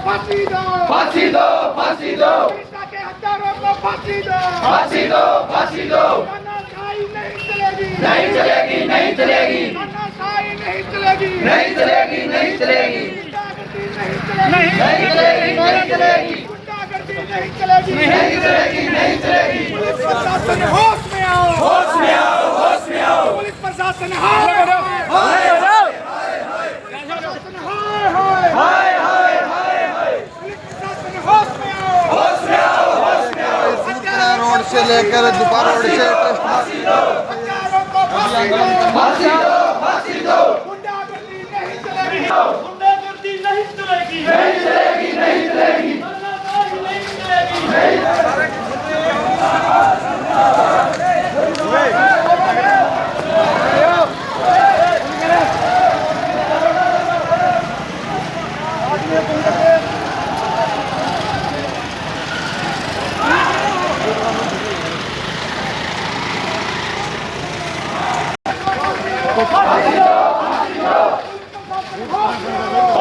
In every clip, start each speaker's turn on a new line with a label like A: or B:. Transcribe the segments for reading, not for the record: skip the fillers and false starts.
A: फांसी दो,
B: फांसी दो, फांसी दो,
A: अमेरिका के हत्यारों को फांसी दो,
B: फांसी दो, फांसी दो।
A: तानाशाही नहीं चलेगी,
B: नहीं चलेगी, नहीं चलेगी,
A: तानाशाही नहीं चलेगी,
B: नहीं चलेगी, नहीं चलेगी,
A: गुंडागर्दी नहीं चलेगी,
B: नहीं चलेगी, नहीं चलेगी,
A: गुंडागर्दी नहीं चलेगी,
B: नहीं चलेगी, नहीं चलेगी।
A: पुलिस प्रशासन होश में आओ,
B: होश में आओ, होश में आओ।
A: पुलिस प्रशासन हाय हाय
B: हाय
A: प्रशासन हाय हाय
B: हाय हाय हाय हाय।
A: पुलिस प्रशासन होश में आओ,
B: होश में आओ, होश में आओ।
C: रोड से लेकर दुपा रोड से
A: हत्यारों को फांसी दो,
B: फांसी दो, फांसी दो।
A: गुंडागर्दी नहीं चलेगी,
D: गुंडागर्दी नहीं चलेगी,
B: नहीं चलेगी, नहीं चलेगी।
D: तानाशाही नहीं चलेगी।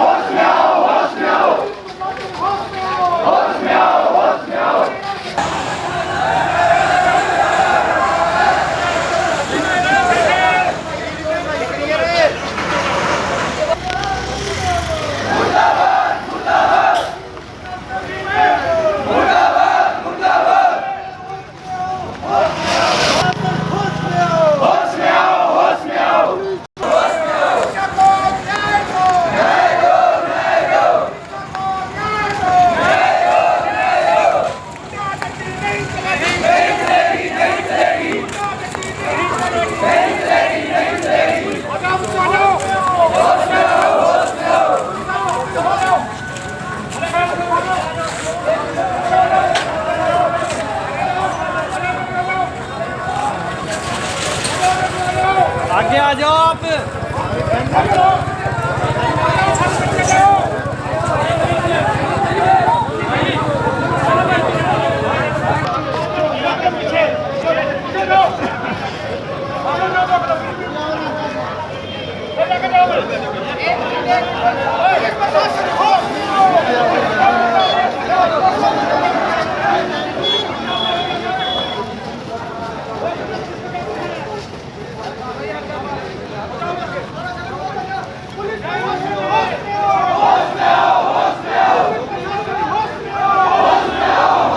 B: होश में आओ, होश में आओ।
D: आगे आ जाओ आप।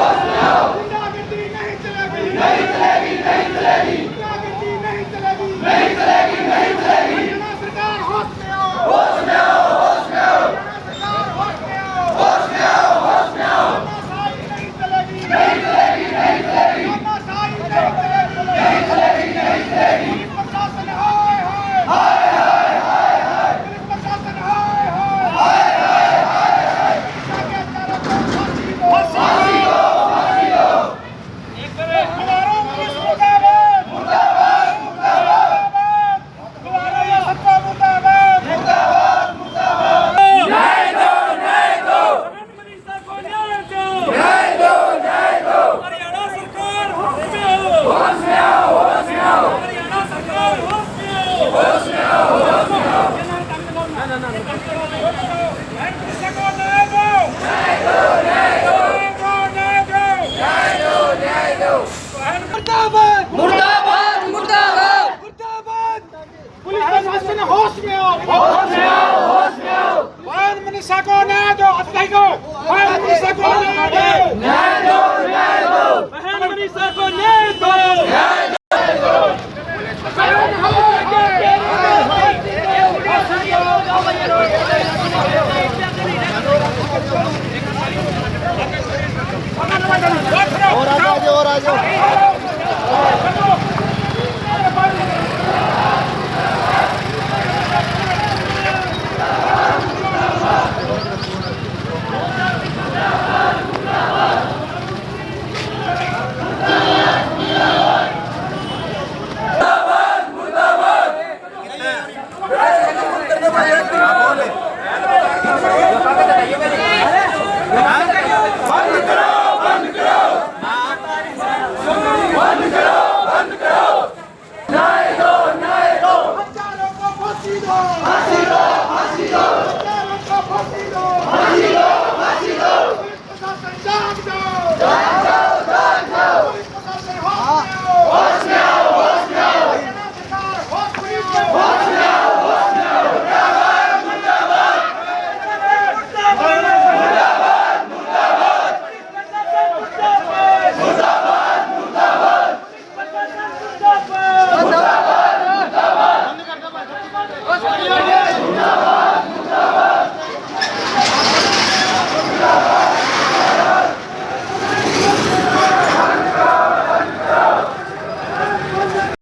A: गुंडागर्दी नहीं चलेगी,
B: नहीं चलेगी, नहीं चलेगी,
A: गुंडागर्दी नहीं चलेगी,
B: नहीं चलेगी, नहीं चलेगी।
A: हरियाणा सरकार होश में आओ,
B: होश में आओ, होश में आओ,
A: हरियाणा सरकार होश में आओ,
B: होश में आओ, होश में आओ।
A: तानाशाही नहीं चलेगी,
B: नहीं चलेगी, नहीं चलेगी,
A: तानाशाही नहीं चलेगी,
B: नहीं चलेगी, नहीं चलेगी।
A: पुलिस प्रशासन हाय हाय
B: हाय हाय हाय हाय
A: पुलिस प्रशासन हाय हाय
B: हाय हाय हाय हाय।
A: ताकि हत्यारों को फांसी दो,
B: फांसी दो, फांसी दो।
A: हमारा पुलिस मुर्दाबाद,
B: मुर्दाबाद, मुर्दाबाद,
A: हमारा सत्ता मुर्दाबाद,
B: मुर्दाबाद, मुर्दाबाद। न्याय दो, न्याय दो,
D: मनीषा को न्याय दो।
B: न्याय दो, न्याय दो।
D: हरियाणा सरकार होश में आओ।
B: होश में आओ, होश में आओ,
D: हरियाणा सरकार होश में आओ।
B: होश में आओ, होश में आओ।
A: मनीषा को न्याय दो,
B: न्याय दो, न्याय दो,
A: न्याय दो,
B: न्याय दो।
A: मुर्दाबाद,
B: मुर्दाबाद, मुर्दाबाद।
A: मुर्दाबाद, पुलिस प्रशासन होश में आओ,
B: होश में आओ, होश में आओ।
A: बहन मनीषा को न्याय दो, अफसर को बहन मनीषा को न्याय दो,
B: न्याय दो, न्याय दो,
D: बहन मनीषा को न्याय दो।
B: न्याय दो।
A: पुलिस प्रशासन